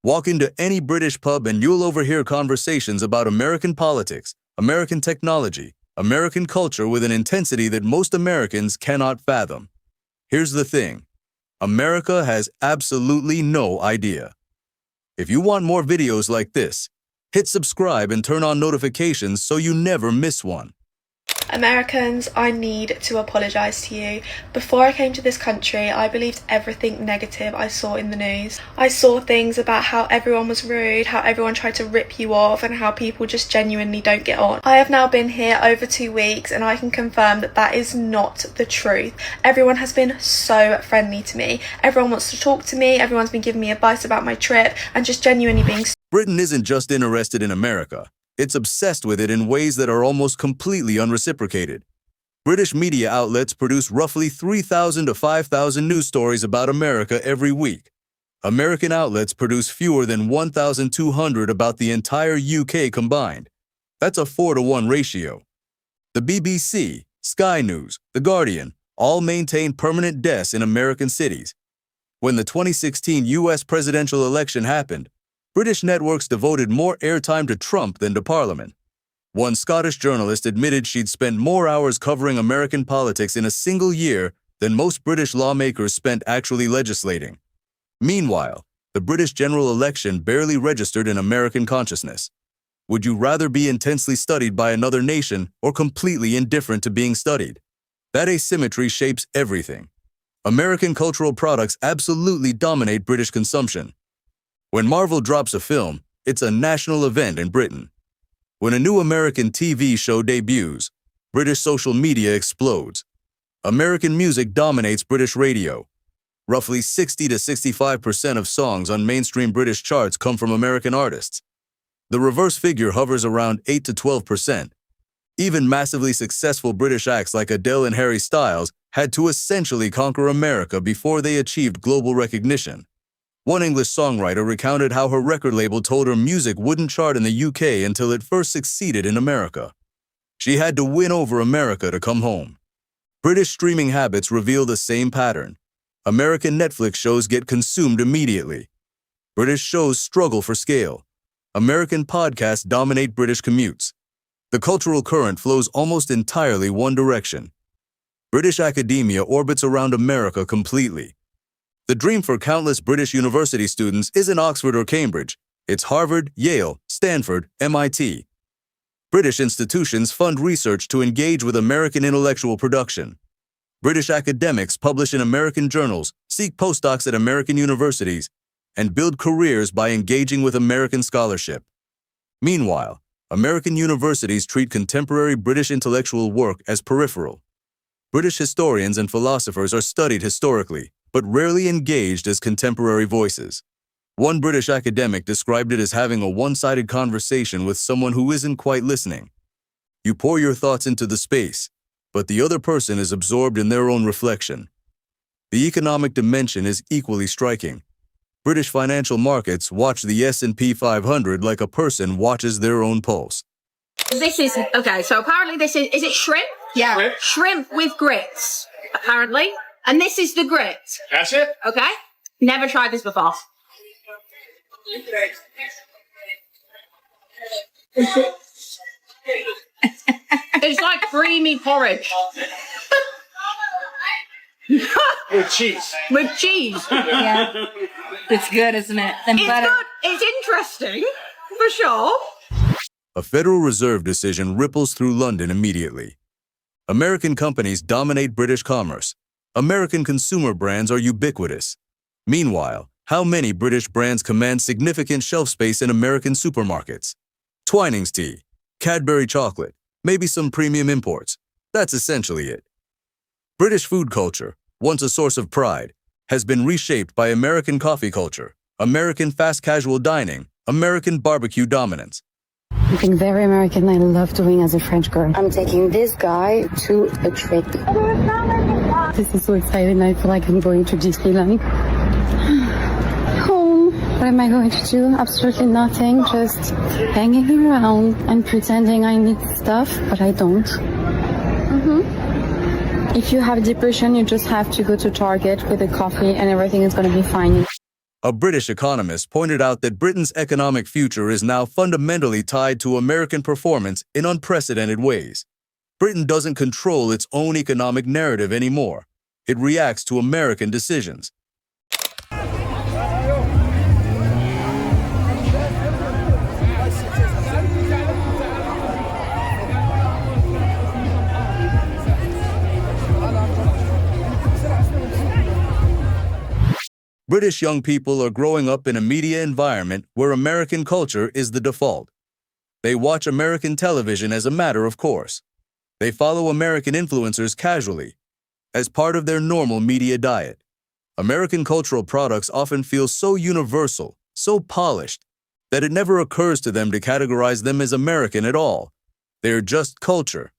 Walk into any British pub and you'll overhear conversations about American politics, American technology, American culture with an intensity that most Americans cannot fathom. Here's the thing. America has absolutely no idea. If you want more videos like this, hit subscribe and turn on notifications so you never miss one. Americans, I need to apologise to you. Before I came to this country, I believed everything negative I saw in the news. I saw things about how everyone was rude, how everyone tried to rip you off, and how people just genuinely don't get on. I have now been here over 2 weeks and I can confirm that that is not the truth. Everyone has been so friendly to me. Everyone wants to talk to me, everyone's been giving me advice about my trip, and just genuinely being Britain isn't just interested in America. It's obsessed with it in ways that are almost completely unreciprocated. British media outlets produce roughly 3,000 to 5,000 news stories about America every week. American outlets produce fewer than 1,200 about the entire UK combined. That's a 4-to-1 ratio. The BBC, Sky News, The Guardian all maintain permanent desks in American cities. When the 2016 US presidential election happened, British networks devoted more airtime to Trump than to Parliament. One Scottish journalist admitted she'd spent more hours covering American politics in a single year than most British lawmakers spent actually legislating. Meanwhile, the British general election barely registered in American consciousness. Would you rather be intensely studied by another nation or completely indifferent to being studied? That asymmetry shapes everything. American cultural products absolutely dominate British consumption. When Marvel drops a film, it's a national event in Britain. When a new American TV show debuts, British social media explodes. American music dominates British radio. Roughly 60 to 65% of songs on mainstream British charts come from American artists. The reverse figure hovers around 8 to 12%. Even massively successful British acts like Adele and Harry Styles had to essentially conquer America before they achieved global recognition. One English songwriter recounted how her record label told her music wouldn't chart in the UK until it first succeeded in America. She had to win over America to come home. British streaming habits reveal the same pattern. American Netflix shows get consumed immediately. British shows struggle for scale. American podcasts dominate British commutes. The cultural current flows almost entirely one direction. British academia orbits around America completely. The dream for countless British university students isn't Oxford or Cambridge. It's Harvard, Yale, Stanford, MIT. British institutions fund research to engage with American intellectual production. British academics publish in American journals, seek postdocs at American universities, and build careers by engaging with American scholarship. Meanwhile, American universities treat contemporary British intellectual work as peripheral. British historians and philosophers are studied historically, but rarely engaged as contemporary voices. One British academic described it as having a one-sided conversation with someone who isn't quite listening. You pour your thoughts into the space, but the other person is absorbed in their own reflection. The economic dimension is equally striking. British financial markets watch the S&P 500 like a person watches their own pulse. This is, okay, so apparently this is it shrimp? Yeah, shrimp with grits, apparently. And this is the grit. That's it? Okay. Never tried this before. It's like creamy porridge. With cheese. With cheese. Yeah. It's good, isn't it? And it's butter. good. It's interesting, for sure. A Federal Reserve decision ripples through London immediately. American companies dominate British commerce. American consumer brands are ubiquitous. Meanwhile, how many British brands command significant shelf space in American supermarkets? Twinings tea, Cadbury chocolate, maybe some premium imports. That's essentially it. British food culture, once a source of pride, has been reshaped by American coffee culture, American fast casual dining, American barbecue dominance. Something very American I love doing as a French girl. I'm taking this guy to a trip. This is so exciting. I feel like I'm going to Disneyland. Home. What am I going to do? Absolutely nothing. Just hanging around and pretending I need stuff, but I don't. If you have depression, you just have to go to Target with a coffee and everything is going to be fine. A British economist pointed out that Britain's economic future is now fundamentally tied to American performance in unprecedented ways. Britain doesn't control its own economic narrative anymore. It reacts to American decisions. British young people are growing up in a media environment where American culture is the default. They watch American television as a matter of course. They follow American influencers casually, as part of their normal media diet. American cultural products often feel so universal, so polished, that it never occurs to them to categorize them as American at all. They're just culture.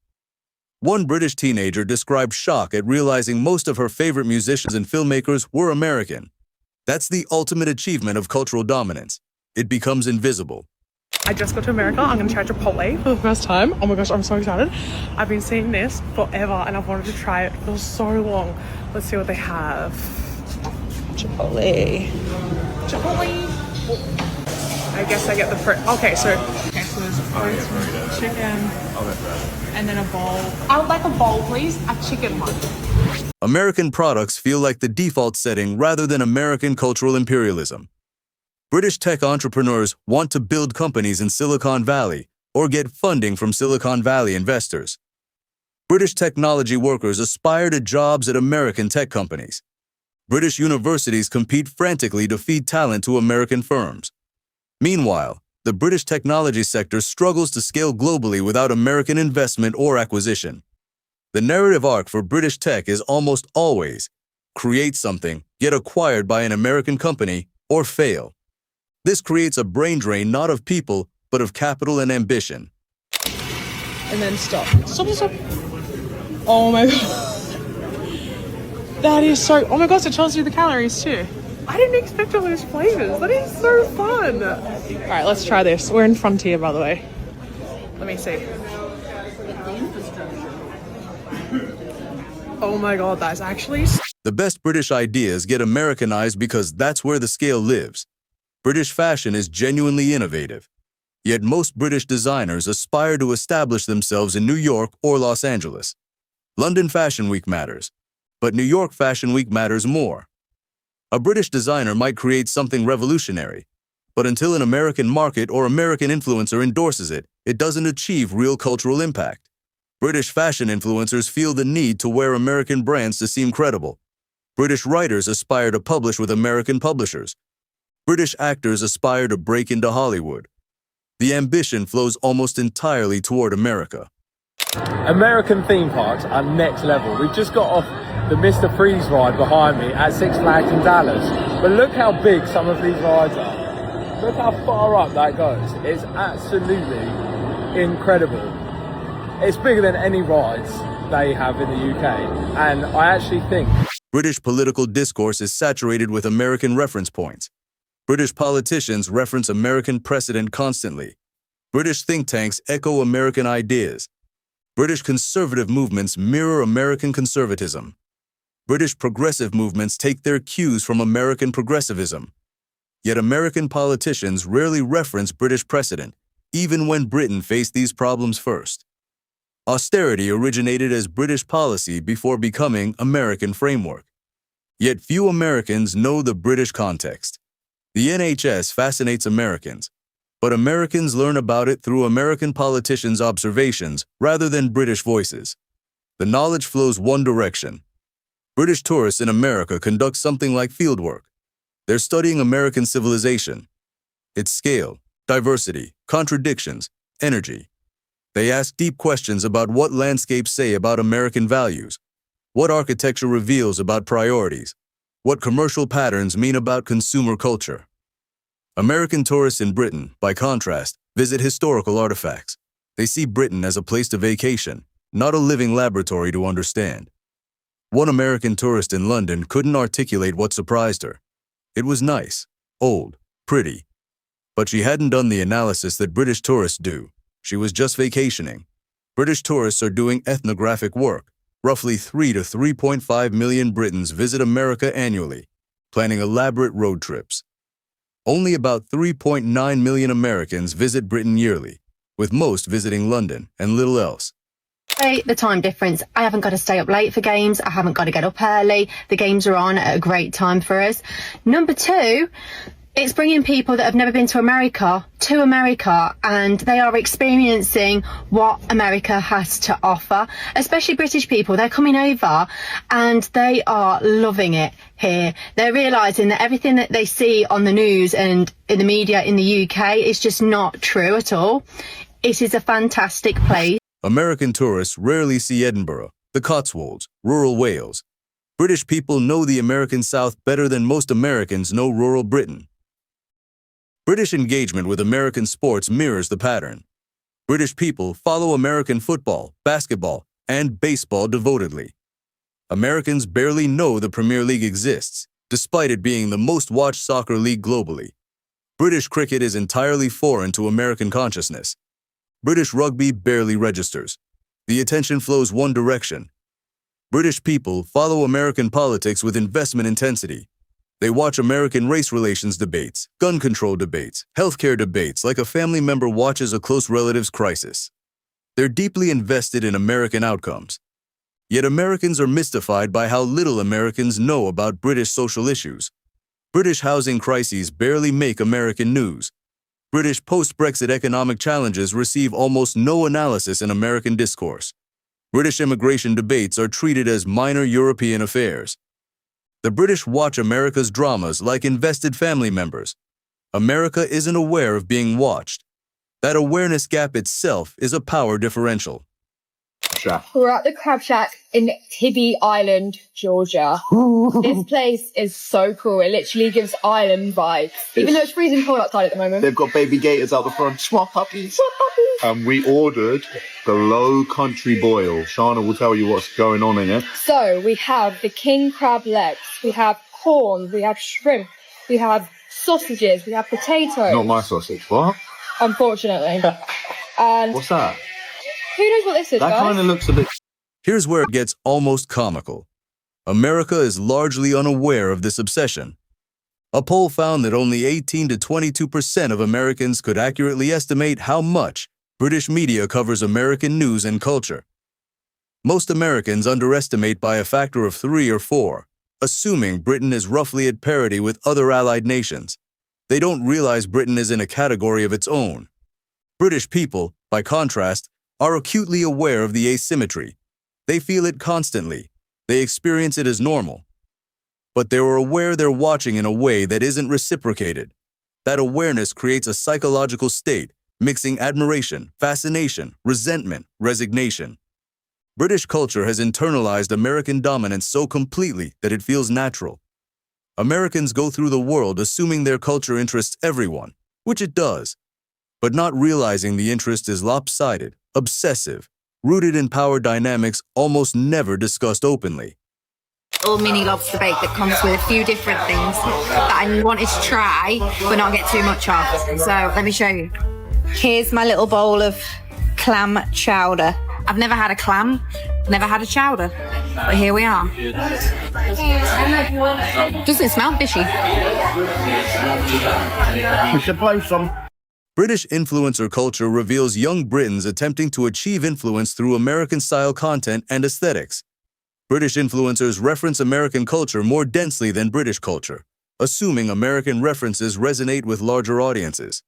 One British teenager described shock at realizing most of her favorite musicians and filmmakers were American. That's the ultimate achievement of cultural dominance. It becomes invisible. I just got to America. I'm going to try Chipotle for the first time. Oh my gosh, I'm so excited. I've been seeing this forever and I've wanted to try it for so long. Let's see what they have. Chipotle. I guess I get the okay, so there's frozen chicken and then a bowl. I would like a bowl, please. A chicken one. American products feel like the default setting rather than American cultural imperialism. British tech entrepreneurs want to build companies in Silicon Valley or get funding from Silicon Valley investors. British technology workers aspire to jobs at American tech companies. British universities compete frantically to feed talent to American firms. Meanwhile, the British technology sector struggles to scale globally without American investment or acquisition. The narrative arc for British tech is almost always create something, get acquired by an American company, or fail. This creates a brain drain not of people, but of capital and ambition. And then stop. Stop. Oh my god. That is so... Oh my gosh, it tells you the calories too. I didn't expect all those flavors. That is so fun. All right, let's try this. We're in Frontier, by the way. Let me see. Oh my god, that's actually... The best British ideas get Americanized because that's where the scale lives. British fashion is genuinely innovative. Yet most British designers aspire to establish themselves in New York or Los Angeles. London Fashion Week matters, but New York Fashion Week matters more. A British designer might create something revolutionary, but until an American market or American influencer endorses it, it doesn't achieve real cultural impact. British fashion influencers feel the need to wear American brands to seem credible. British writers aspire to publish with American publishers. British actors aspire to break into Hollywood. The ambition flows almost entirely toward America. American theme parks are next level. We've just got off the Mr. Freeze ride behind me at Six Flags in Dallas. But look how big some of these rides are. Look how far up that goes. It's absolutely incredible. It's bigger than any rides they have in the UK. And I actually think British political discourse is saturated with American reference points. British politicians reference American precedent constantly. British think tanks echo American ideas. British conservative movements mirror American conservatism. British progressive movements take their cues from American progressivism. Yet American politicians rarely reference British precedent, even when Britain faced these problems first. Austerity originated as British policy before becoming American framework. Yet few Americans know the British context. The NHS fascinates Americans, but Americans learn about it through American politicians' observations rather than British voices. The knowledge flows one direction. British tourists in America conduct something like fieldwork. They're studying American civilization, its scale, diversity, contradictions, energy. They ask deep questions about what landscapes say about American values, what architecture reveals about priorities, what commercial patterns mean about consumer culture. American tourists in Britain, by contrast, visit historical artifacts. They see Britain as a place to vacation, not a living laboratory to understand. One American tourist in London couldn't articulate what surprised her. It was nice, old, pretty. But she hadn't done the analysis that British tourists do. She was just vacationing. British tourists are doing ethnographic work. Roughly 3 to 3.5 million Britons visit America annually, planning elaborate road trips, Only about 3.9 million Americans visit Britain yearly, with most visiting London and little else. The time difference. I haven't got to stay up late for games. I haven't got to get up early. The games are on at a great time for us. Number two, it's bringing people that have never been to America, and they are experiencing what America has to offer, especially British people. They're coming over and they are loving it here. They're realising that everything that they see on the news and in the media in the UK is just not true at all. It is a fantastic place. American tourists rarely see Edinburgh, the Cotswolds, rural Wales. British people know the American South better than most Americans know rural Britain. British engagement with American sports mirrors the pattern. British people follow American football, basketball, and baseball devotedly. Americans barely know the Premier League exists, despite it being the most watched soccer league globally. British cricket is entirely foreign to American consciousness. British rugby barely registers. The attention flows one direction. British people follow American politics with investment intensity. They watch American race relations debates, gun control debates, healthcare debates like a family member watches a close relative's crisis. They're deeply invested in American outcomes. Yet Americans are mystified by how little Americans know about British social issues. British housing crises barely make American news. British post-Brexit economic challenges receive almost no analysis in American discourse. British immigration debates are treated as minor European affairs. The British watch America's dramas like invested family members. America isn't aware of being watched. That awareness gap itself is a power differential. We're at the Crab Shack in Tibby Island, Georgia. This place is so cool. It literally gives island vibes. Even though it's freezing cold outside at the moment. They've got baby gators out the front. Swap puppies. We ordered the Low Country Boil. Shana will tell you what's going on in it. So we have the king crab legs. We have corn. We have shrimp. We have sausages. We have potatoes. Not my sausage. What? Unfortunately. And what's that? who knows what this is, That guys? kind of looks a bit... Here's where it gets almost comical. America is largely unaware of this obsession. A poll found that only 18 to 22% of Americans could accurately estimate how much British media covers American news and culture. Most Americans underestimate by a factor of 3 or 4, assuming Britain is roughly at parity with other allied nations. They don't realize Britain is in a category of its own. British people, by contrast, are acutely aware of the asymmetry. They feel it constantly. They experience it as normal. But they're aware they're watching in a way that isn't reciprocated. That awareness creates a psychological state, mixing admiration, fascination, resentment, resignation. British culture has internalized American dominance so completely that it feels natural. Americans go through the world assuming their culture interests everyone, which it does, but not realizing the interest is lopsided, obsessive, rooted in power dynamics almost never discussed openly. Little mini lobster bake that comes with a few different things that I wanted to try but not get too much of. So let me show you. Here's my little bowl of clam chowder. I've never had a clam, never had a chowder, but here we are. Doesn't smell fishy. We should play some. British influencer culture reveals young Britons attempting to achieve influence through American-style content and aesthetics. British influencers reference American culture more densely than British culture, assuming American references resonate with larger audiences.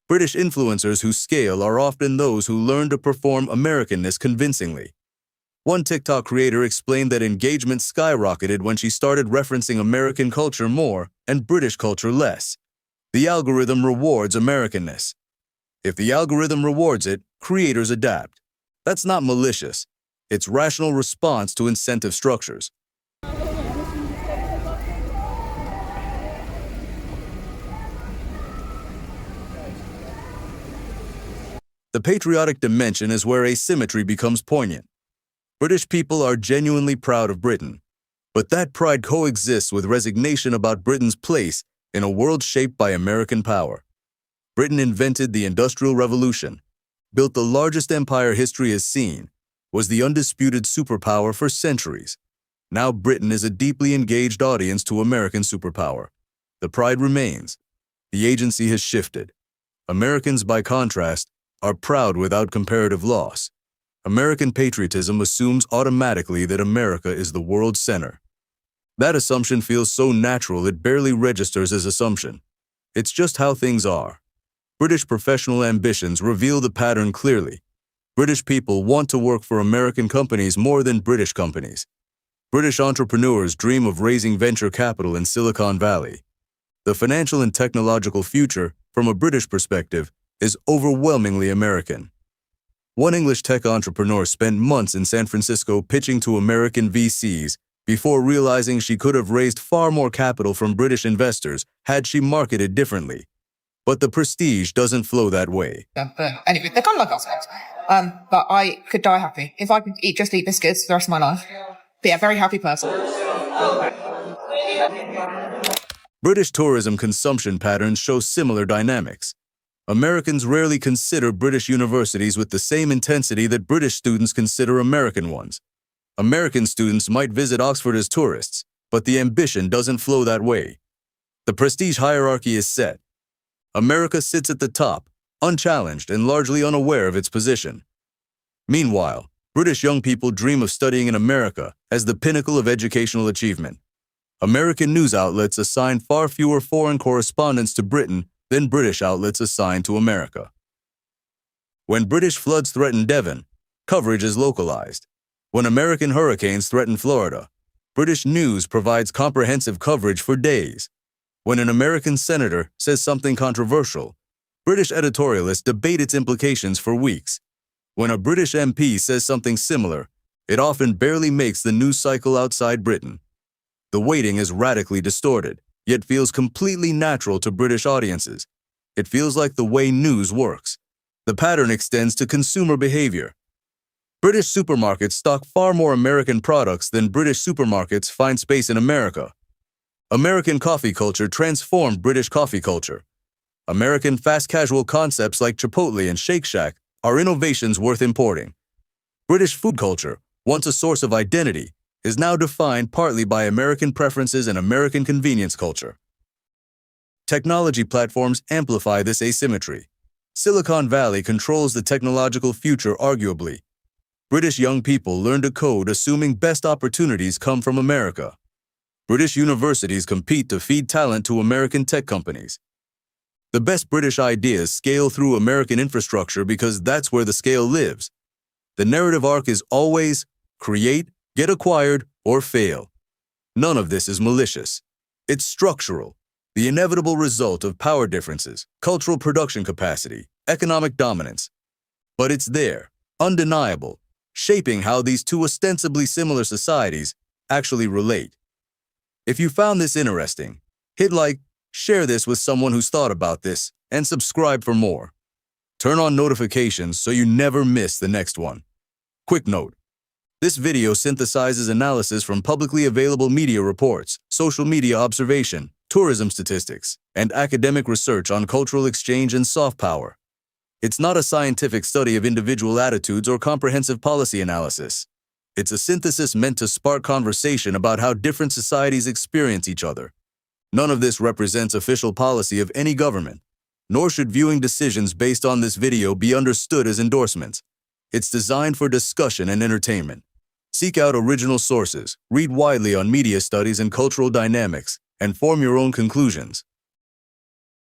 British influencers who scale are often those who learn to perform Americanness convincingly. One TikTok creator explained that engagement skyrocketed when she started referencing American culture more and British culture less. The algorithm rewards Americanness. If the algorithm rewards it, creators adapt. That's not malicious. It's rational response to incentive structures. The patriotic dimension is where asymmetry becomes poignant. British people are genuinely proud of Britain, but that pride coexists with resignation about Britain's place in a world shaped by American power. Britain invented the Industrial Revolution, built the largest empire history has seen, was the undisputed superpower for centuries. Now Britain is a deeply engaged audience to American superpower. The pride remains, the agency has shifted. Americans, by contrast, are proud without comparative loss. American patriotism assumes automatically that America is the world's center. That assumption feels so natural it barely registers as assumption. It's just how things are. British professional ambitions reveal the pattern clearly. British people want to work for American companies more than British companies. British entrepreneurs dream of raising venture capital in Silicon Valley. The financial and technological future, from a British perspective, is overwhelmingly American. One English tech entrepreneur spent months in San Francisco pitching to American VCs before realizing she could have raised far more capital from British investors had she marketed differently. But the prestige doesn't flow that way. But anyway, they're kind of like ourselves. But I could die happy if I could just eat biscuits the rest of my life. But yeah, very happy person. British tourism consumption patterns show similar dynamics. Americans rarely consider British universities with the same intensity that British students consider American ones. American students might visit Oxford as tourists, but the ambition doesn't flow that way. The prestige hierarchy is set. America sits at the top, unchallenged and largely unaware of its position. Meanwhile, British young people dream of studying in America as the pinnacle of educational achievement. American news outlets assign far fewer foreign correspondents to Britain than British outlets assign to America. When British floods threaten Devon, coverage is localized. When American hurricanes threaten Florida, British news provides comprehensive coverage for days. When an American senator says something controversial, British editorialists debate its implications for weeks. When a British MP says something similar, it often barely makes the news cycle outside Britain. The weighting is radically distorted, yet feels completely natural to British audiences. It feels like the way news works. The pattern extends to consumer behavior. British supermarkets stock far more American products than British supermarkets find space in America. American coffee culture transformed British coffee culture. American fast casual concepts like Chipotle and Shake Shack are innovations worth importing. British food culture, once a source of identity, is now defined partly by American preferences and American convenience culture. Technology platforms amplify this asymmetry. Silicon Valley controls the technological future arguably. British young people learn to code assuming best opportunities come from America. British universities compete to feed talent to American tech companies. The best British ideas scale through American infrastructure because that's where the scale lives. The narrative arc is always create, get acquired, or fail. None of this is malicious. It's structural, the inevitable result of power differences, cultural production capacity, economic dominance. But it's there, undeniable, shaping how these two ostensibly similar societies actually relate. If you found this interesting, hit like, share this with someone who's thought about this, and subscribe for more. Turn on notifications so you never miss the next one. Quick note. This video synthesizes analysis from publicly available media reports, social media observation, tourism statistics, and academic research on cultural exchange and soft power. It's not a scientific study of individual attitudes or comprehensive policy analysis. It's a synthesis meant to spark conversation about how different societies experience each other. None of this represents official policy of any government, nor should viewing decisions based on this video be understood as endorsements. It's designed for discussion and entertainment. Seek out original sources, read widely on media studies and cultural dynamics, and form your own conclusions.